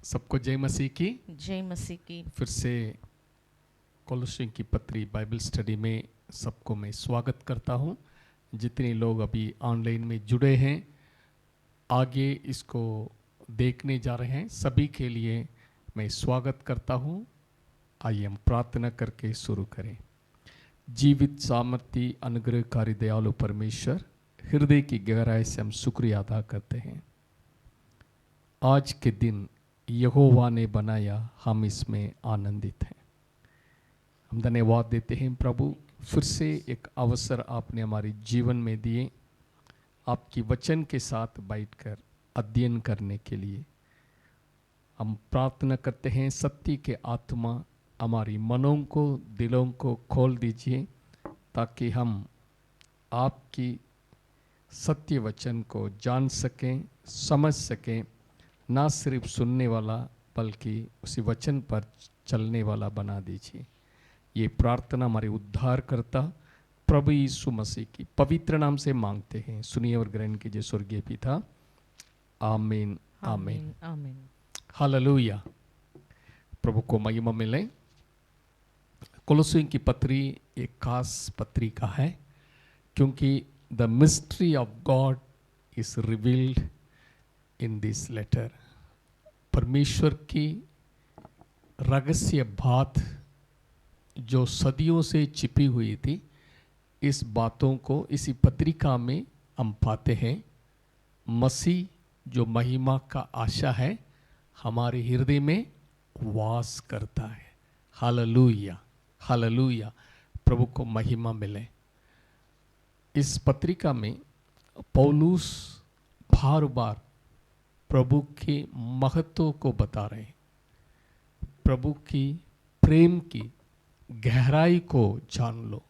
सबको जय मसीह की। जय मसीह की। फिर से कोलोसियों की पत्री बाइबल स्टडी में सबको मैं स्वागत करता हूँ। जितने लोग अभी ऑनलाइन में जुड़े हैं, आगे इसको देखने जा रहे हैं, सभी के लिए मैं स्वागत करता हूँ। आइए हम प्रार्थना करके शुरू करें। जीवित सामर्थ्य अनुग्रहकारी दयालु परमेश्वर, हृदय की गहराई से हम शुक्रिया अदा करते हैं। आज के दिन यहोवा ने बनाया, हम इसमें आनंदित हैं। हम धन्यवाद देते हैं प्रभु, फिर से एक अवसर आपने हमारे जीवन में दिए, आपकी वचन के साथ बैठकर अध्ययन करने के लिए। हम प्रार्थना करते हैं सत्य के आत्मा हमारी मनों को, दिलों को खोल दीजिए, ताकि हम आपकी सत्य वचन को जान सकें, समझ सकें। ना सिर्फ सुनने वाला बल्कि उसी वचन पर चलने वाला बना दीजिए। ये प्रार्थना हमारे उद्धारकर्ता प्रभु यीशु मसीह की पवित्र नाम से मांगते हैं। सुनिए और ग्रहण कीजिए स्वर्गीय पिता। आमीन आमीन आमीन। हालेलुया। प्रभु को महिमा मिले। कोलोसियों की पत्री एक खास पत्रिका है, क्योंकि the mystery of God is revealed in this letter. परमेश्वर की रहस्य बात जो सदियों से छिपी हुई थी, इस बातों को इसी पत्रिका में हम पाते हैं। मसीह जो महिमा का आशा है, हमारे हृदय में वास करता है। Hallelujah hallelujah. प्रभु को महिमा मिले। इस पत्रिका में पौलुस बार बार प्रभु के महत्व को बता रहे हैं, प्रभु की प्रेम की गहराई को जान लो।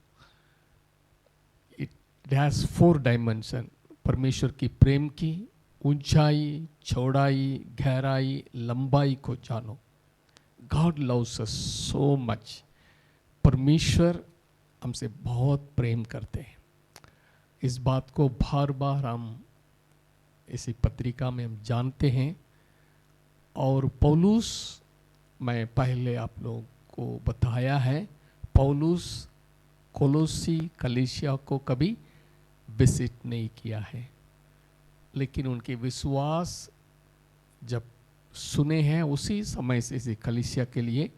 It has 4 dimension. परमेश्वर की प्रेम की ऊंचाई, चौड़ाई, गहराई, लंबाई को जानो। गॉड लव्स अस सो मच। परमेश्वर हमसे बहुत प्रेम करते हैं। इस बात को बार बार हम इसी पत्रिका में हम जानते हैं। और पौलुस, मैं पहले आप लोगों को बताया है, पौलुस कोलोसी कलीसिया को कभी विजिट नहीं किया है, लेकिन उनके विश्वास जब सुने हैं, उसी समय से इस कलीसिया के लिए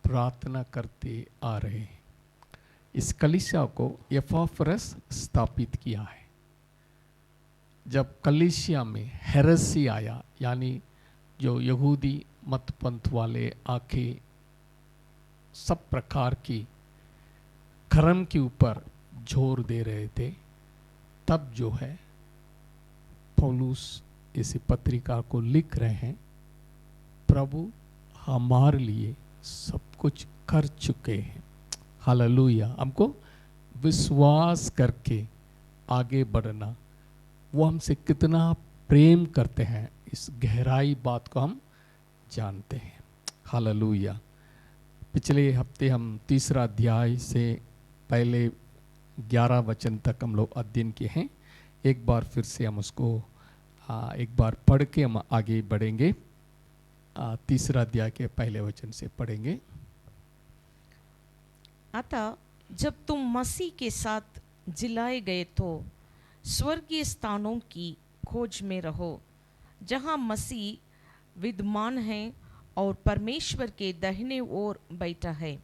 प्रार्थना करते आ रहे हैं। इस कलीसिया को एपफ्रास स्थापित किया है। जब कलीसिया में हेरेसी आया, यानी जो यहूदी मत पंथ वाले आके सब प्रकार की कर्म के ऊपर जोर दे रहे थे, तब जो है पौलुस इस पत्रिका को लिख रहे हैं। प्रभु हमारे लिए सब कुछ कर चुके हैं। हालेलुया। हमको विश्वास करके आगे बढ़ना, वो हमसे कितना प्रेम करते हैं, इस गहराई बात को हम जानते हैं। हालेलुया। पिछले हफ्ते हम 3 अध्याय से पहले 11 वचन तक हम लोग अध्ययन किए हैं। एक बार फिर से हम उसको एक बार पढ़ के हम आगे बढ़ेंगे। 3 अध्याय के पहले वचन से पढ़ेंगे। अतः जब तुम मसीह के साथ जिलाए गए तो स्वर्गीय स्थानों की खोज में रहो, जहाँ मसीह विद्यमान है और परमेश्वर के दाहिने ओर बैठा है।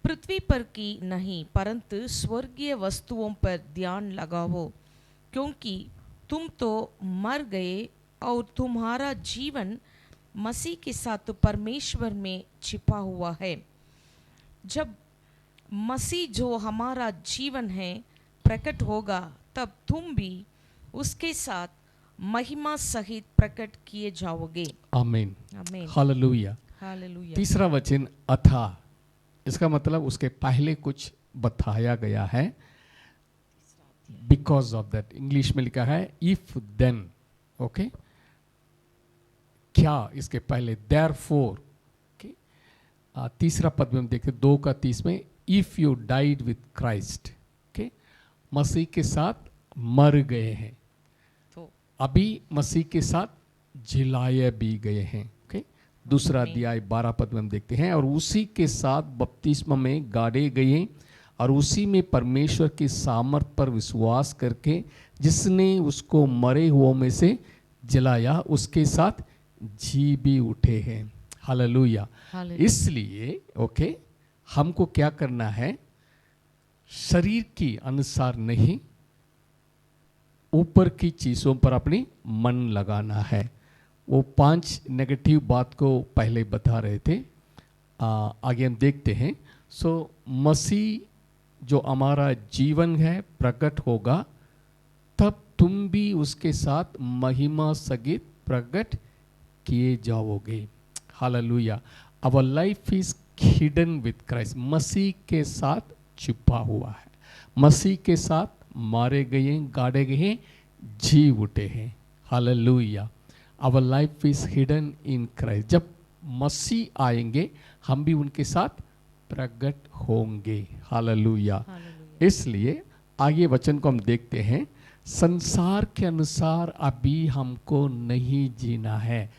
पृथ्वी पर की नहीं, परंतु स्वर्गीय वस्तुओं पर ध्यान लगाओ, क्योंकि तुम तो मर गए और तुम्हारा जीवन मसीह के साथ परमेश्वर में छिपा हुआ है। जब मसीह जो हमारा जीवन है प्रकट होगा, तब तुम भी उसके साथ महिमा सहित प्रकट किए जाओगे। आमीन आमीन हालेलुया हालेलुया। 3 वचन अथा, इसका मतलब उसके पहले कुछ बताया गया है। बिकॉज ऑफ दैट, इंग्लिश में लिखा है इफ देन। ओके, क्या इसके पहले, देयरफॉर। ओके, 3 पद में हम देखते 2:30 में, if you died with Christ. Okay, मसीह के साथ मर गए हैं, तो अभी मसीह के साथ जिलाए भी गए हैं। ओके, दूसरा आमीन। अध्याय 12 पद में हम देखते हैं, और उसी के साथ बपतिस्मा में गाड़े गए और उसी में परमेश्वर की सामर्थ पर विश्वास करके जिसने उसको मरे हुओं में से जलाया उसके साथ जी भी उठे हैं। हालेलुया। हालेलुया। इसलिए ओके, हमको क्या करना है? शरीर की अनुसार नहीं, ऊपर की चीजों पर अपनी मन लगाना है। वो 5 नेगेटिव बात को पहले बता रहे थे, आगे हम देखते हैं। सो मसीह जो हमारा जीवन है प्रकट होगा, तब तुम भी उसके साथ महिमा सहित प्रकट किए जाओगे। हालेलुया। Our life is hidden with Christ. मसीह के साथ छिपा हुआ है, मसीह के साथ मारे गए, गाड़े गए, जी उठे हैं। Hallelujah. Our life is hidden in Christ. जब मसीह आएंगे हम भी उनके साथ प्रकट होंगे। हालेलुया। हालेलुया। इसलिए आगे वचन को हम देखते हैं। संसार के अनुसार अभी हमको नहीं जीना है,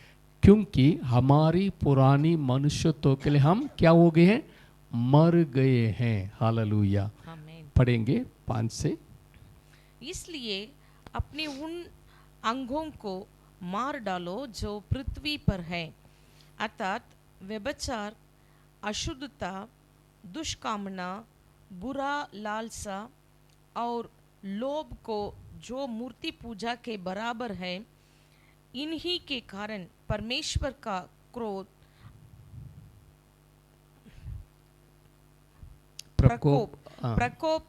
क्योंकि हमारी पुरानी मनुष्यत्व के लिए हम क्या हो गए हैं? मर गए हैं। हालेलुया। आमीन। पढ़ेंगे 5 से। इसलिए अपने उन अंगों को मार डालो जो पृथ्वी पर है, अर्थात व्यभिचार, अशुद्धता, दुष्कामना, बुरा लालसा और लोभ को, जो मूर्ति पूजा के बराबर है। इन्हीं के कारण परमेश्वर का क्रोध, प्रकोप प्रकोप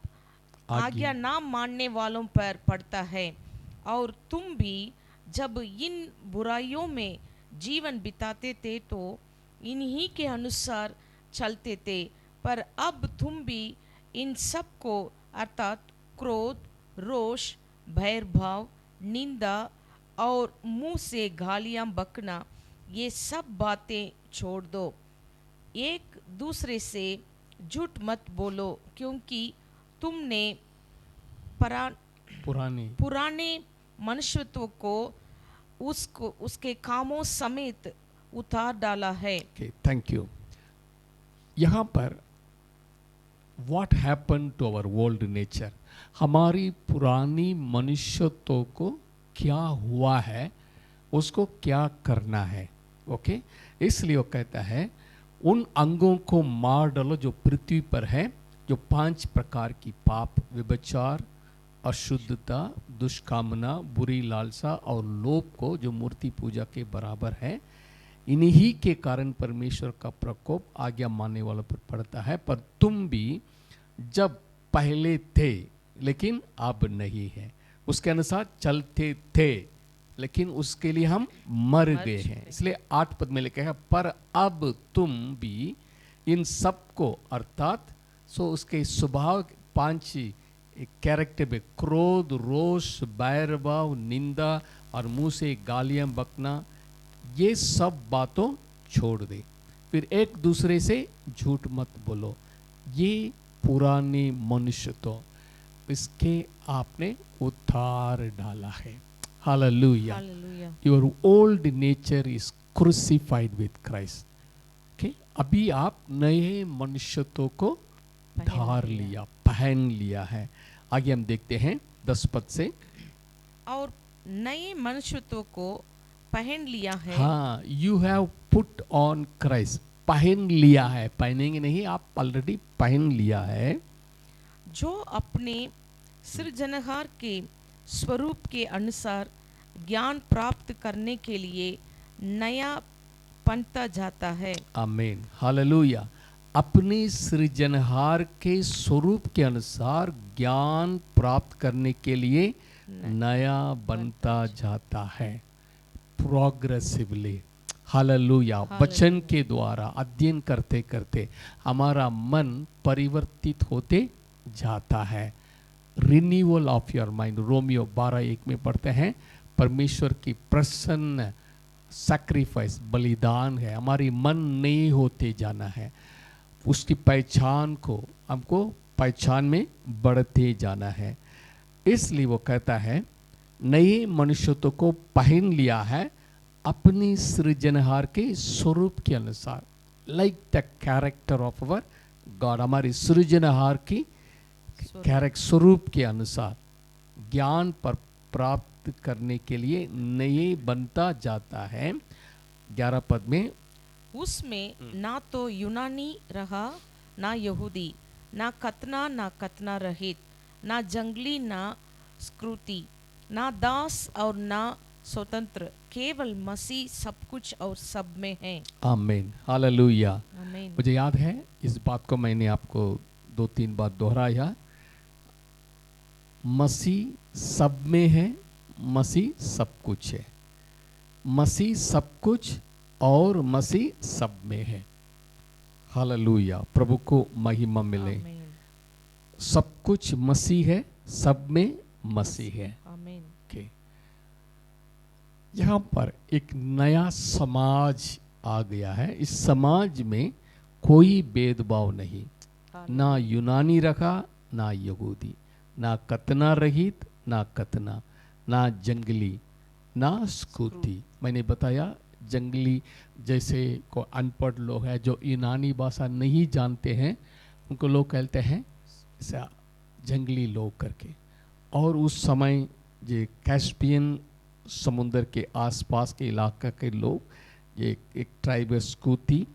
आज्ञा ना मानने वालों पर पड़ता है। और तुम भी जब इन बुराइयों में जीवन बिताते थे तो इन्हीं के अनुसार चलते थे, पर अब तुम भी इन सब को, अर्थात क्रोध, रोष, भैरभाव, निंदा और मुंह से गालियां बकना, ये सब बातें छोड़ दो। एक दूसरे से झूठ मत बोलो, क्योंकि तुमने पुराने मनुष्यत्व को उसके कामों समेत उतार डाला है। Thank you. यहाँ पर what happen to our old nature, हमारी पुरानी मनुष्यत्व को क्या हुआ है, उसको क्या करना है। ओके, इसलिए वो कहता है उन अंगों को मार डालो जो पृथ्वी पर है, जो 5 प्रकार की पाप, व्यभिचार, अशुद्धता, दुष्कामना, बुरी लालसा और लोभ को, जो मूर्ति पूजा के बराबर है। इन्हीं के कारण परमेश्वर का प्रकोप आज्ञा मानने वालों पर पड़ता है। पर तुम भी जब पहले थे लेकिन अब नहीं है, उसके अनुसार चलते थे लेकिन उसके लिए हम मर गए हैं। इसलिए 8 पद में लिखा है, पर अब तुम भी इन सब को, अर्थात उसके स्वभाव 5 कैरेक्टर में क्रोध, रोष, बैरभाव, निंदा और मुंह से गालियां बकना, ये सब बातों छोड़ दे। फिर एक दूसरे से झूठ मत बोलो। ये पुराने मनुष्य तो इसके आपने उतार डाला है। Hallelujah. Your old nature is crucified with Christ. Okay, अभी आप नए मनुष्यत्व को धार लिया, पहन लिया है। आगे हम देखते हैं 10 पद से। और नए मनुष्यत्व को पहन लिया है। हाँ, you have put on Christ. पहन लिया है, पहनेंगे नहीं, आप ऑलरेडी पहन लिया है। जो अपने सृजनहार के स्वरूप के अनुसार ज्ञान प्राप्त करने के लिए नया बनता जाता है। आमीन। हालेलुया। अपने सृजनहार के स्वरूप के अनुसार ज्ञान प्राप्त करने के लिए नया बनता जाता है, प्रोग्रेसिवली। हालेलुया। वचन के द्वारा अध्ययन करते करते हमारा मन परिवर्तित होते जाता है। Renewal of your mind, Romeo 12:1 में पढ़ते हैं, परमेश्वर की प्रसन्न सैक्रिफाइस, बलिदान है। हमारी मन नई होते जाना है, उसकी पहचान को हमको पहचान में बढ़ते जाना है। इसलिए वो कहता है नए मनुष्यत्व को पहन लिया है, अपनी सृजनहार के स्वरूप के अनुसार, like the character of our God, हमारी सृजनहार की कैरेक्टर स्वरूप के अनुसार ज्ञान पर प्राप्त करने के लिए नए बनता जाता है। 11 पद में, उसमें ना तो यूनानी रहा, ना यहूदी, ना कतना रहित, ना जंगली, ना स्क्रूति, ना दास और ना स्वतंत्र, केवल मसीह सब कुछ और सब में है। आमीन, हालेलुया। आमीन। मुझे याद है इस बात को मैंने आपको 2-3 बार दोहराया। मसीह सब में है, मसीह सब कुछ है, मसीह सब कुछ और मसीह सब में है। हालेलुया, प्रभु को महिमा मिले। आमीन। सब कुछ मसीह है, सब में मसीह है। आमीन। के यहाँ पर एक नया समाज आ गया है। इस समाज में कोई भेदभाव नहीं, ना यूनानी रखा, ना यहूदी, ना कतना रहित, ना कतना, ना जंगली, ना स्कूती। मैंने बताया जंगली जैसे को अनपढ़ लोग हैं जो यूनानी भाषा नहीं जानते हैं, उनको लोग कहते हैं ऐसा जंगली लोग करके। और उस समय ये कैस्पियन समुद्र के आसपास के इलाका के लोग, ये एक ट्राइब स्कूती,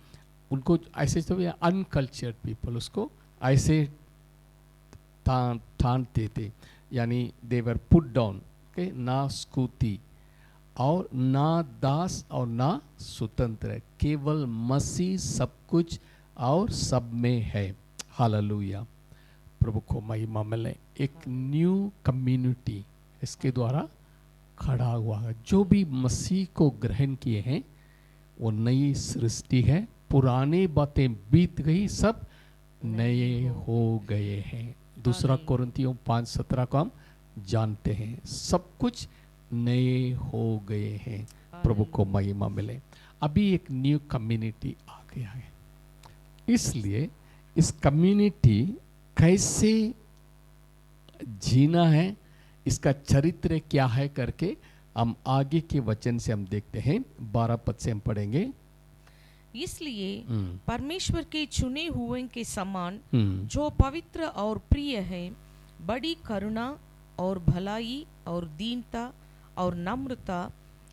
उनको ऐसे तो अनकल्चर्ड पीपल उसको ऐसे ठानते थे, यानी दे वर पुट डाउन के, ना स्कूती और ना दास और ना स्वतंत्र, केवल मसीह सब कुछ और सब में है। हालेलुया, प्रभु को महिमा मिले। एक न्यू कम्युनिटी इसके द्वारा खड़ा हुआ है। जो भी मसीह को ग्रहण किए हैं वो नई सृष्टि है, पुरानी बातें बीत गई, सब नए हो गए हैं। 2 कोरिन्थियों 5:17 को हम जानते हैं, सब कुछ नए हो गए हैं। प्रभु को महिमा मिले। अभी एक न्यू कम्युनिटी आ गया है, इसलिए इस कम्युनिटी कैसे जीना है, इसका चरित्र क्या है करके हम आगे के वचन से हम देखते हैं। 12 पद से हम पढ़ेंगे। इसलिए परमेश्वर के चुने हुए के समान जो पवित्र और प्रिय है, बड़ी करुणा और भलाई और दीनता और नम्रता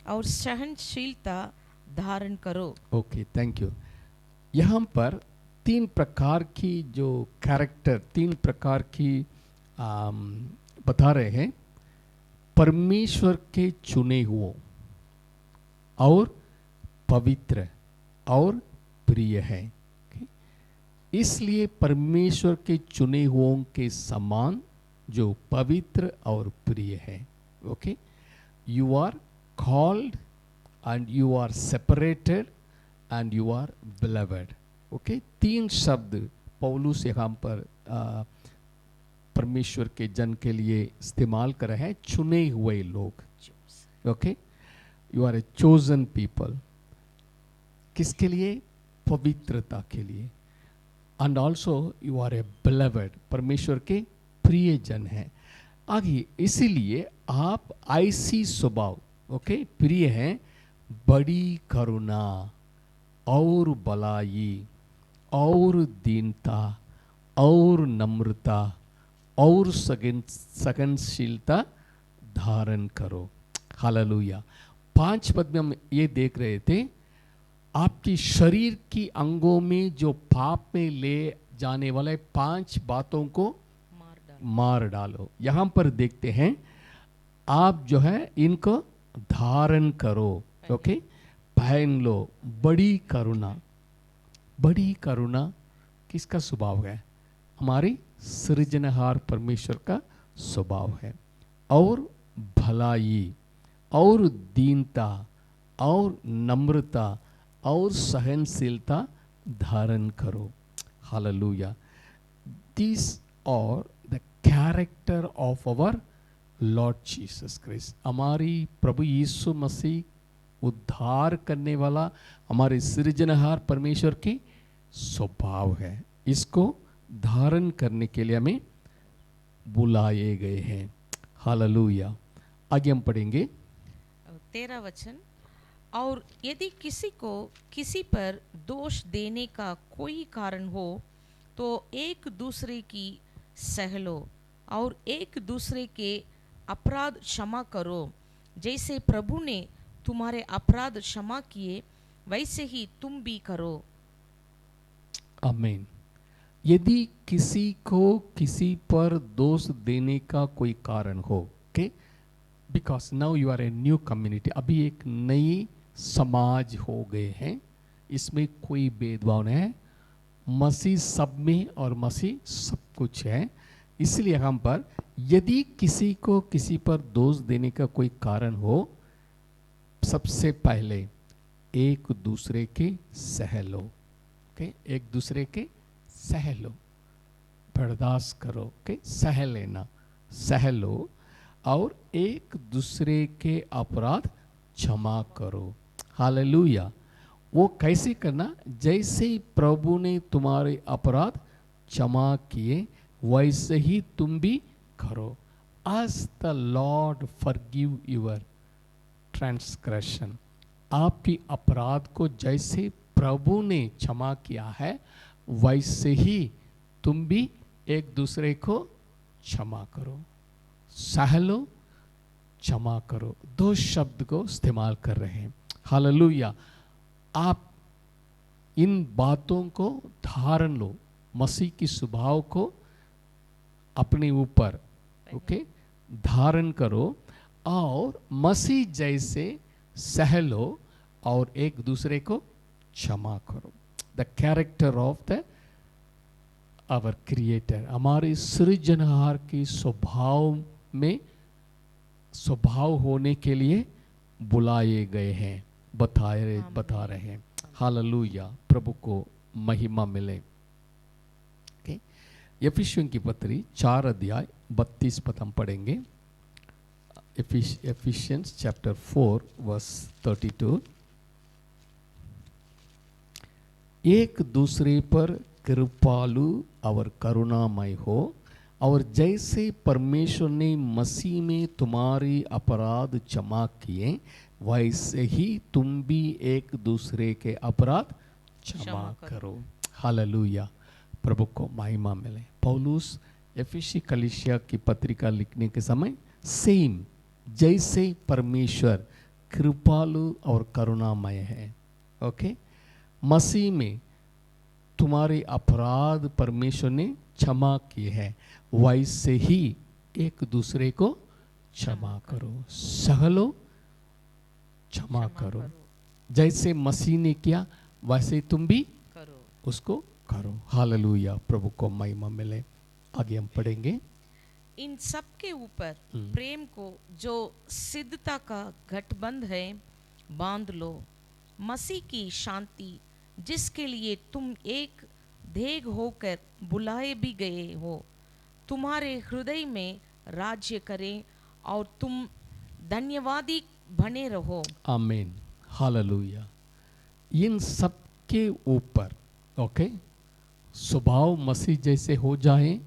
और सहनशीलता धारण करो। Okay, thank you. यहाँ पर 3 प्रकार की जो कैरेक्टर, 3 प्रकार की बता रहे हैं। परमेश्वर के चुने हुए और पवित्र और प्रिय है। इसलिए परमेश्वर के चुने हुओं के समान जो पवित्र और प्रिय है। Okay, you are called and you are separated and you are beloved. Okay, 3 शब्द पौलुस यहाँ पर परमेश्वर के जन के लिए इस्तेमाल कर रहे हैं। चुने हुए लोग, okay, you are a chosen people. किसके लिए? पवित्रता के लिए। And also you are a beloved, परमेश्वर के प्रिय जन है। आगे, इसीलिए आप ऐसी स्वभाव, ओके, प्रिय हैं, बड़ी करुणा और भलाई और दीनता और नम्रता और सहनशीलता धारण करो। हालेलुया। 5 पद में हम ये देख रहे थे, आपकी शरीर की अंगों में जो पाप में ले जाने वाले 5 बातों को मार डालो। यहां पर देखते हैं, आप जो है इनको धारण करो। ओके, पहन लो। बड़ी करुणा, बड़ी करुणा किसका स्वभाव है? हमारी सृजनहार परमेश्वर का स्वभाव है। और भलाई और दीनता और नम्रता और सहनशीलता धारण करो। Hallelujah. This are the character of our Lord Jesus Christ. हमारी प्रभु यीशु मसीह उद्धार करने वाला हमारे सृजनहार परमेश्वर की स्वभाव है। इसको धारण करने के लिए हमें बुलाए गए हैं। हालेलुया। आगे हम पढ़ेंगे 13 वचन। और यदि किसी को किसी पर दोष देने का कोई कारण हो तो एक दूसरे की सह लो और एक दूसरे के अपराध क्षमा करो, जैसे प्रभु ने तुम्हारे अपराध क्षमा किए वैसे ही तुम भी करो। आमीन। यदि किसी को किसी पर दोष देने का कोई कारण हो, okay, because now you are a new community, अभी एक नई समाज हो गए हैं, इसमें कोई भेदभाव नहीं है, मसीह सब में और मसीह सब कुछ है। इसलिए हम पर यदि किसी को किसी पर दोष देने का कोई कारण हो, सबसे पहले एक दूसरे के सह लो, ओके, एक दूसरे के सह लो, बर्दाश्त करो, ओके, सह लेना, सह लो और एक दूसरे के अपराध क्षमा करो। हालेलुया। वो कैसे करना? जैसे प्रभु ने तुम्हारे अपराध क्षमा किए वैसे ही तुम भी करो। As the Lord forgive your transgression, आपकी अपराध को जैसे प्रभु ने क्षमा किया है वैसे ही तुम भी एक दूसरे को क्षमा करो। सह लो, क्षमा करो, दो शब्द को इस्तेमाल कर रहे हैं। हालेलुया। आप इन बातों को धारण लो, मसीह की स्वभाव को अपने ऊपर, ओके, धारण करो और मसीह जैसे सह लो और एक दूसरे को क्षमा करो। The character of the our creator, हमारे सृजनहार की स्वभाव में स्वभाव होने के लिए बुलाए गए हैं, बता रहे हैं। हालेलुया। प्रभु को महिमा मिले। ओके, एफिसियों की पत्री 4 अध्याय 32 पद हम पढ़ेंगे। Ephesians chapter 4 verse 32। एक दूसरे पर कृपालु और करुणामय हो, और जैसे परमेश्वर ने मसीह में तुम्हारी अपराध क्षमा किए वैसे ही तुम भी एक दूसरे के अपराध क्षमा करो। हालेलुया। प्रभु को महिमा मिले। पौलुस एफिसी कलीसिया की पत्रिका लिखने के समय सेम, जैसे परमेश्वर कृपालु और करुणामय है, ओके, मसीह में तुम्हारे अपराध परमेश्वर ने क्षमा किए हैं वैसे ही एक दूसरे को क्षमा करो। सह लो, क्षमा करो, जैसे मसीह ने किया वैसे तुम भी करो, उसको करो। हालेलुया। प्रभु को महिमा मिले। आगे हम पढ़ेंगे। इन सब के ऊपर प्रेम को जो सिद्धता का गठबंध है बांध लो। मसीह की शांति जिसके लिए तुम एक देह होकर बुलाए भी गए हो तुम्हारे हृदय में राज्य करें और तुम धन्यवादी बने रहो। आमीन। हालेलुया। इन सब के ऊपर, ओके, स्वभाव मसीह जैसे हो जाए,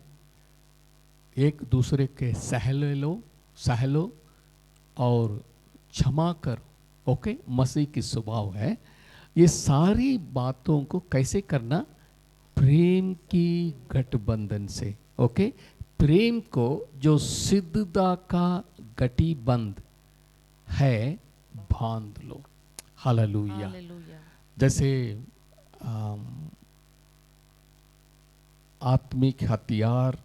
एक दूसरे के सह लो और क्षमा करो, ओके, मसीह की स्वभाव है। ये सारी बातों को कैसे करना? प्रेम की गठबंधन से, ओके, प्रेम को जो सिद्धता का गठबंध है बांध लो। हालेलुया। जैसे आत्मिक हथियार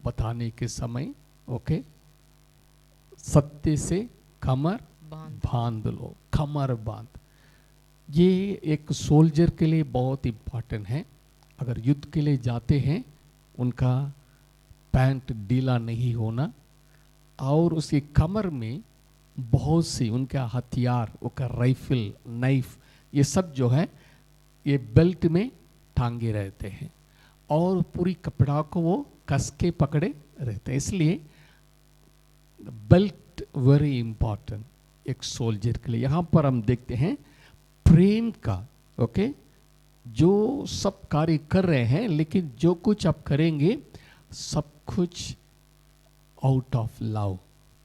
बताने के समय, ओके, सत्य से कमर बांध लो, कमर बांध। ये एक सोल्जर के लिए बहुत इंपॉर्टेंट है। अगर युद्ध के लिए जाते हैं उनका पैंट ढीला नहीं होना और उसकी कमर में बहुत सी उनका हथियार, उनका राइफल, नाइफ, ये सब जो है ये बेल्ट में टांगे रहते हैं और पूरी कपड़ा को वो कस के पकड़े रहते हैं। इसलिए बेल्ट वेरी इंपॉर्टेंट एक सोल्जर के लिए। यहाँ पर हम देखते हैं प्रेम का, ओके, जो सब कार्य कर रहे हैं लेकिन जो कुछ आप करेंगे सब कुछ आउट ऑफ लव,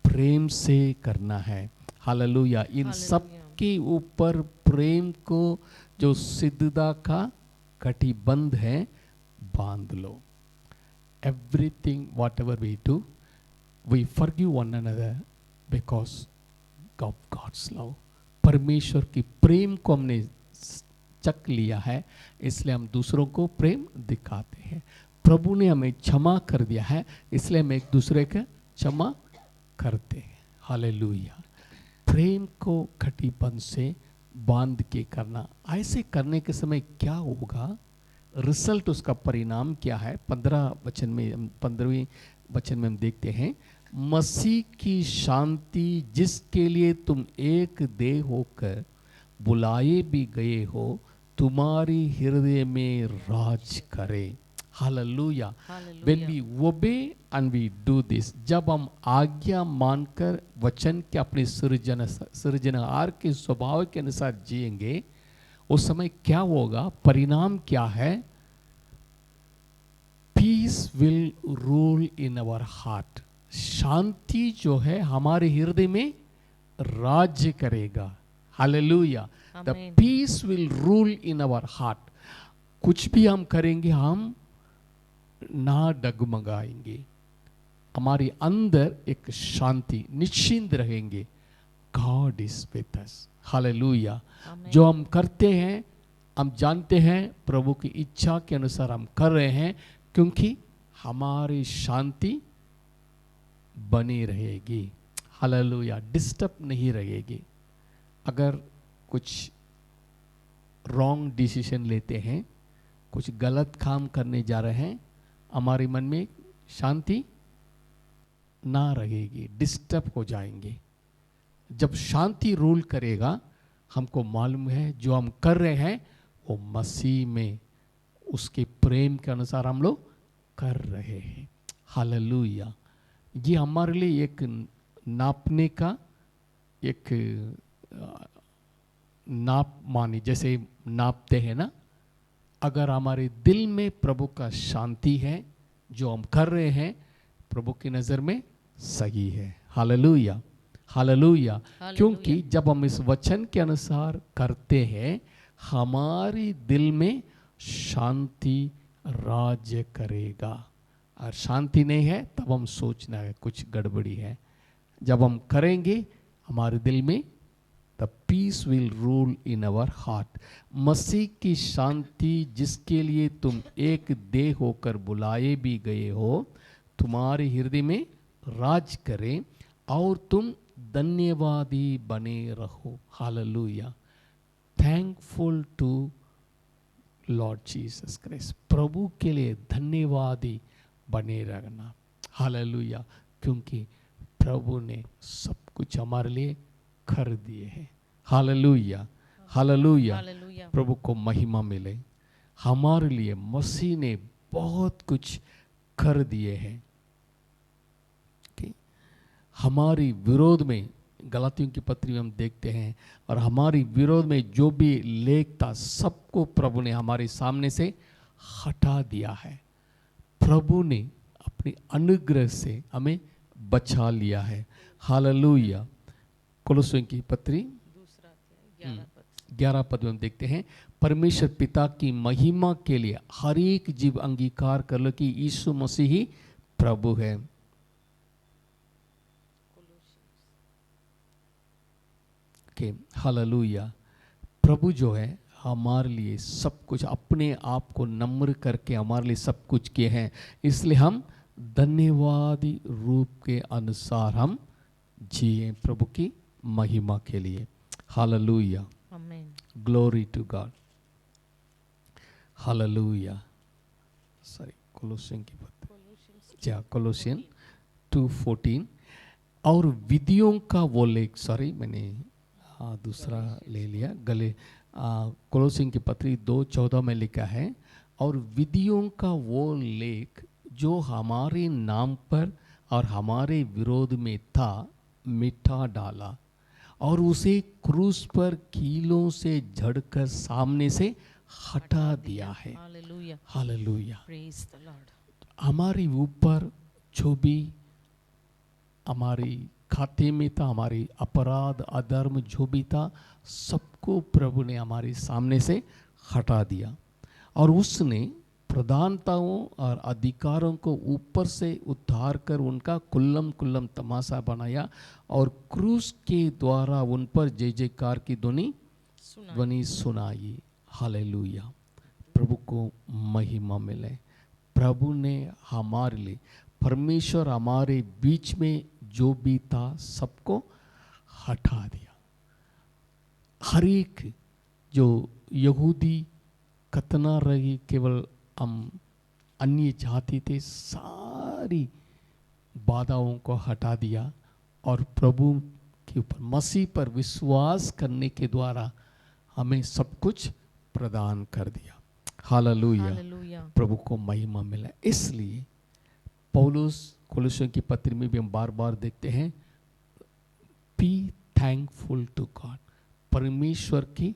प्रेम से करना है। हालेलुया। इन सब सबके ऊपर प्रेम को जो सिद्धता का कटिबंध है बांध लो। Everything whatever we do we forgive one another because of God's love. परमेश्वर की प्रेम को हमने चख लिया है, इसलिए हम दूसरों को प्रेम दिखाते हैं। प्रभु ने हमें क्षमा कर दिया है, इसलिए हम एक दूसरे का क्षमा करते हैं। हालेलुया। प्रेम को कटिबंध से बांध के करना, ऐसे करने के समय क्या होगा, रिजल्ट, उसका परिणाम क्या है, 15वें वचन में हम देखते हैं, मसीह की शांति जिसके लिए तुम एक देह होकर बुलाए भी गए हो तुम्हारी हृदय में राज करे। Hallelujah. When we obey and we do this, जब हम आज्ञा मानकर वचन के अपने सृजनहार के स्वभाव के अनुसार जिएंगे, उस समय क्या होगा, परिणाम क्या है, peace will rule in our heart. शांति जो है हमारे हृदय में राज्य करेगा। हालेलुया। The peace will rule in our heart. कुछ भी हम करेंगे हम ना डगमगाएंगे, हमारे अंदर एक शांति, निश्चिंत रहेंगे। God is with us. Hallelujah. जो हम करते हैं हम जानते हैं प्रभु की इच्छा के अनुसार हम कर रहे हैं, क्योंकि हमारी शांति बनी रहेगी। हालेलुया। डिस्टर्ब नहीं रहेगी। अगर कुछ रॉन्ग डिसीजन लेते हैं, कुछ गलत काम करने जा रहे हैं, हमारे मन में शांति ना रहेगी, डिस्टर्ब हो जाएंगे। जब शांति रूल करेगा, हमको मालूम है जो हम कर रहे हैं वो मसीह में उसके प्रेम के अनुसार हम लोग कर रहे हैं। हालेलुया। ये हमारे लिए एक नापने का एक नाप मानी, जैसे नापते हैं ना, अगर हमारे दिल में प्रभु का शांति है, जो हम कर रहे हैं प्रभु की नज़र में सही है। हालेलुया। हालेलुया। क्योंकि जब हम इस वचन के अनुसार करते हैं, हमारी दिल में शांति राज्य करेगा। और शांति नहीं है तब हम सोचना है कुछ गड़बड़ी है। जब हम करेंगे हमारे दिल में the peace will rule in our heart. मसीह की शांति जिसके लिए तुम एक देह होकर बुलाए भी गए हो तुम्हारे हृदय में राज करे और तुम धन्यवादी बने रहो। हालेलुया। Thankful to Lord Jesus Christ. प्रभु के लिए धन्यवादी बने रहना। हालेलुया। क्योंकि प्रभु ने सब कुछ हमारे लिए कर दिए हैं। हालेलुया। हालेलुया। प्रभु को महिमा मिले। हमारे लिए मसीह ने बहुत कुछ कर दिए हैं। हमारी विरोध में गलातियों की पत्री में हम देखते हैं, और हमारी विरोध में जो भी लेख था सबको प्रभु ने हमारे सामने से हटा दिया है। प्रभु ने अपने अनुग्रह से हमें बचा लिया है। हालेलुया। कोलोसियों की पत्री 11 पद में हम देखते हैं, परमेश्वर पिता की महिमा के लिए हर एक जीव अंगीकार कर लो कि यीशु मसीह ही प्रभु है। हालेलुया। प्रभु जो है हमारे लिए सब कुछ, अपने आप को नम्र करके हमारे लिए सब कुछ किए हैं, इसलिए हम धन्यवादी रूप के अनुसार हम जिए प्रभु की महिमा के लिए। हालेलुया। Glory to God. हालेलुया। सॉरी, कोलोसियन की बात, कोलोसियन 2:14। और विधियों का वो लेख, सॉरी मैंने दूसरा ले लिया, कोलोसियन की पत्री 2:14 में लिखा है, और विधियों का वो लेख जो हमारे नाम पर और हमारे विरोध में था मिटा डाला और उसे क्रूस पर कीलों से झड़कर सामने से हटा दिया है। हालेलुया। हमारे ऊपर जो भी हमारी खाते में था, हमारी अपराध अधर्म जो भी था सबको प्रभु ने हमारे सामने से हटा दिया, और उसने प्रधानताओं और अधिकारों को ऊपर से उतार कर उनका कुल्लम कुल्लम तमाशा बनाया और क्रूस के द्वारा उन पर जय जयकार की ध्वनि सुनाई। हालेलुया, प्रभु को महिमा मिले। प्रभु ने हमारे लिए, परमेश्वर हमारे बीच में जो भी था सबको हटा दिया। हर एक जो यहूदी कतना रही, केवल हम अन्य जाति थे, सारी बाधाओं को हटा दिया और प्रभु के ऊपर मसीह पर विश्वास करने के द्वारा हमें सब कुछ प्रदान कर दिया। हालेलुया, प्रभु को महिमा मिला। इसलिए पौलुस कोलोसियों की पत्री में भी हम बार बार देखते हैं, बी थैंकफुल टू गॉड, परमेश्वर की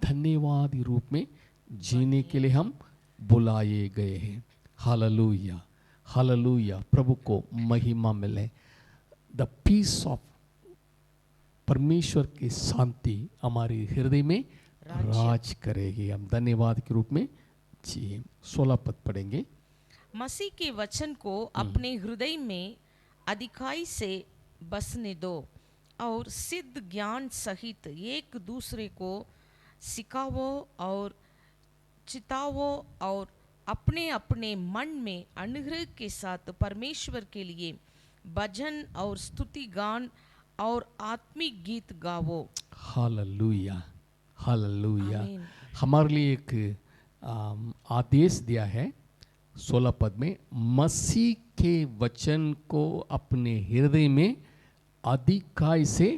धन्यवाद रूप में जीने के लिए हम बुलाए गए हैं। हालेलुया, हालेलुया, प्रभु को महिमा मिले। द पीस ऑफ, परमेश्वर की शांति हमारे हृदय में राज करेगी। हम धन्यवाद के रूप में जिए। 16 पद पढ़ेंगे। मसीह के वचन को अपने हृदय में अधिकाई से बसने दो और सिद्ध ज्ञान सहित एक दूसरे को सिखाओ और चिताओ और अपने अपने मन में अनुग्रह के साथ परमेश्वर के लिए भजन और स्तुति गान और आत्मिक गीत गाओ। Hallelujah, hallelujah. आमीन। हमारे लिए एक आदेश दिया है 16 पद में, मसीह के वचन को अपने हृदय में अधिकाई से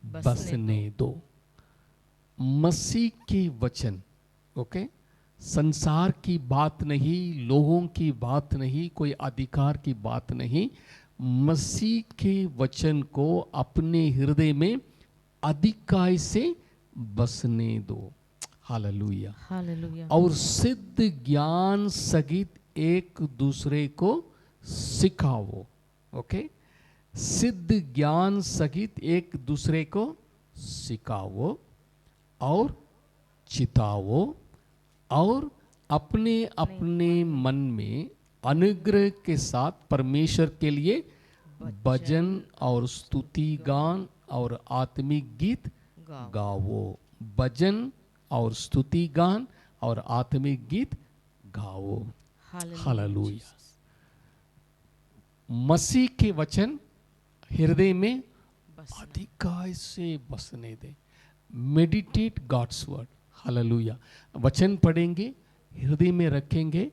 बसने दो। मसीह के वचन, ओके, संसार की बात नहीं, लोगों की बात नहीं, कोई अधिकार की बात नहीं, मसीह के वचन को अपने हृदय में अधिकाई से बसने दो। Hallelujah, hallelujah. और सिद्ध ज्ञान सहित एक दूसरे को सिखाओ। ओके, सिद्ध ज्ञान सहित एक दूसरे को सिखाओ और चिताओ और अपने अपने मन में अनुग्रह के साथ परमेश्वर के लिए भजन और स्तुति गान और आत्मिक गीत गाओ। भजन और स्तुति गान और आत्मिक गीत गाओ। हालेलुया। मसीह के वचन हृदय में अधिकाई से बसने दे। Meditate God's word. हालेलुया। वचन पढ़ेंगे, हृदय में रखेंगे,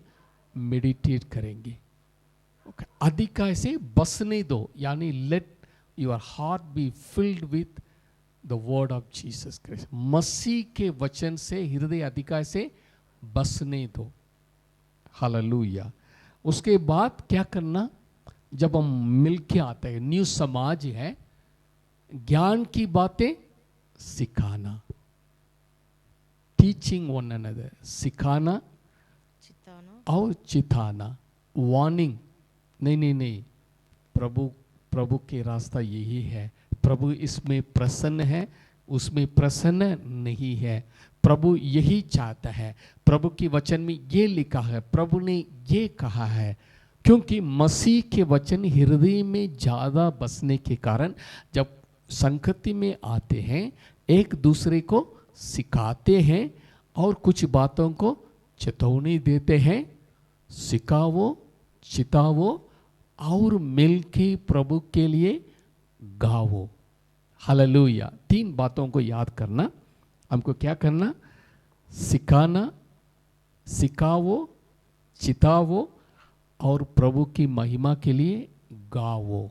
मेडिटेट करेंगे। ओके, अधिकाई से बसने दो, यानी let your heart be filled with the word of Jesus Christ. मसीह के वचन से हृदय अधिकाई से बसने दो। हालेलुया। उसके बाद क्या करना, जब हम मिलके आते हैं, न्यू समाज है, ज्ञान की बातें सिखाना, टीचिंग वन अनदर, सिखाना और चिताना, वार्निंग, नहीं, प्रभु के रास्ता यही है, प्रभु इसमें प्रसन्न है, उसमें प्रसन्न नहीं है, प्रभु यही चाहता है, प्रभु के वचन में ये लिखा है, प्रभु ने ये कहा है। क्योंकि मसीह के वचन हृदय में ज़्यादा बसने के कारण जब संगति में आते हैं, एक दूसरे को सिखाते हैं और कुछ बातों को चेतावनी देते हैं, सिखाओ, चिताओ और मिलके प्रभु के लिए गाओ। हालेलुया। 3 बातों को याद करना, हमको क्या करना, सिखाना, सिखाओ, चिताओ और प्रभु की महिमा के लिए गाओ।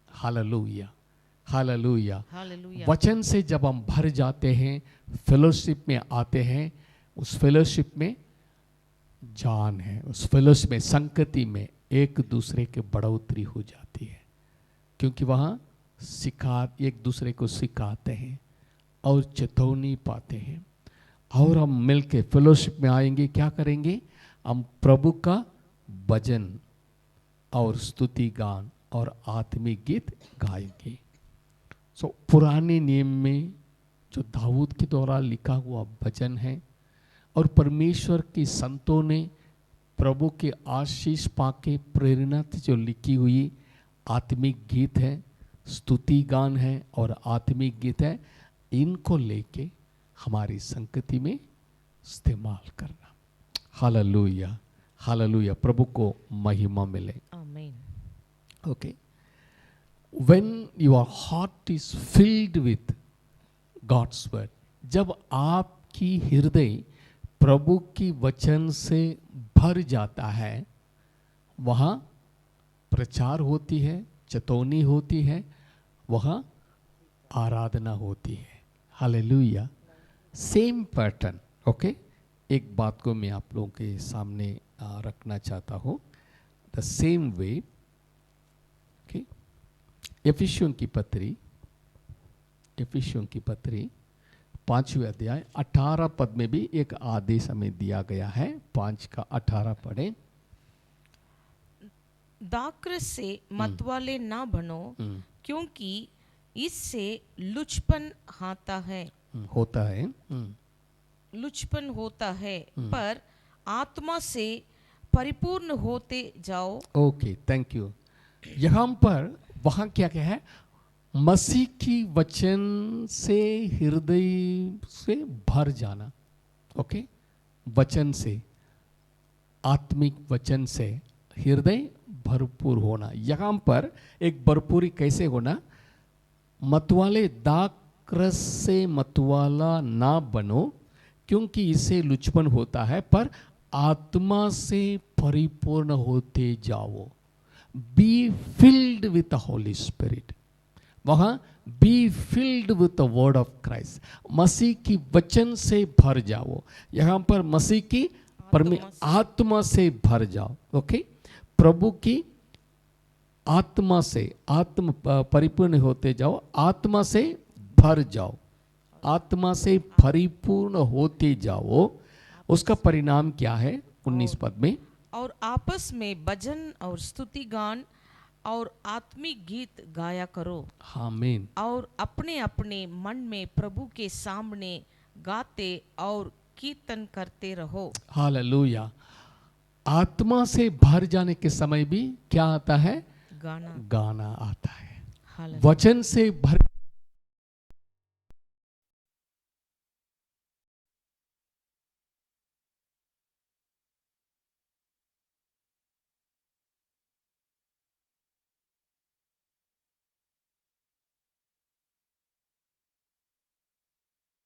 Hallelujah, hallelujah. वचन से जब हम भर जाते हैं, फेलोशिप में आते हैं, उस फेलोशिप में जान है, उस फेलोशिप में, संगति में एक दूसरे के बढ़ोतरी हो जाती है, क्योंकि वहाँ एक दूसरे को सिखाते हैं और चेतावनी पाते हैं। और हम मिलके फेलोशिप में आएंगे, क्या करेंगे, हम प्रभु का भजन और स्तुति गान और आत्मिक गीत गाएंगे। पुराने नियम में जो दाऊद के द्वारा लिखा हुआ वचन है और परमेश्वर के संतों ने प्रभु के आशीष पाके प्रेरणा से जो लिखी हुई आत्मिक गीत है, स्तुति गान है और आत्मिक गीत है, इनको लेके हमारी संगति में इस्तेमाल करना। हालेलुया, हालेलुया, प्रभु को महिमा मिले। आमीन। Okay. When your heart is filled with God's word, जब आपकी हृदय प्रभु की वचन से भर जाता है, वहाँ प्रचार होती है, चेतावनी होती है, वहाँ आराधना होती है। हालेलुया। Same pattern. ओके, एक बात को मैं आप लोगों के सामने रखना चाहता हूँ। द सेम वे, ओके, एफिसियों की पत्री 5वें अध्याय 18 पद में भी एक आदेश हमें दिया गया है। 5 का 18 पढ़े। दाकृ से मतवाले ना बनो, क्योंकि इससे लुचपन होता है, लुचपन होता है, पर आत्मा से परिपूर्ण होते जाओ। Okay, thank you. यहाँ पर वहाँ क्या क्या है? मसीह की वचन से हृदय से भर जाना। ओके, वचन से, आत्मिक वचन से हृदय भरपूर होना। यहाँ पर एक भरपूरी कैसे होना? मतवाले दाकृ से मतवाला ना बनो, क्योंकि इससे लुचपन होता है, पर आत्मा से परिपूर्ण होते जाओ। Be filled with the Holy Spirit. वहां be filled with the word of Christ, मसीह की वचन से भर जाओ। यहां पर मसीह की आत्मा से भर जाओ। ओके, प्रभु की आत्मा से, आत्म परिपूर्ण होते जाओ, आत्मा से भर जाओ, आत्मा से परिपूर्ण होते जाओ। उसका परिणाम क्या है? 19 पद में, और आपस में भजन और स्तुति गान और आत्मिक गीत गाया करो। आमीन। और अपने अपने मन में प्रभु के सामने गाते और कीर्तन करते रहो। हालेलुया। आत्मा से भर जाने के समय भी क्या आता है? गाना आता है। वचन से भर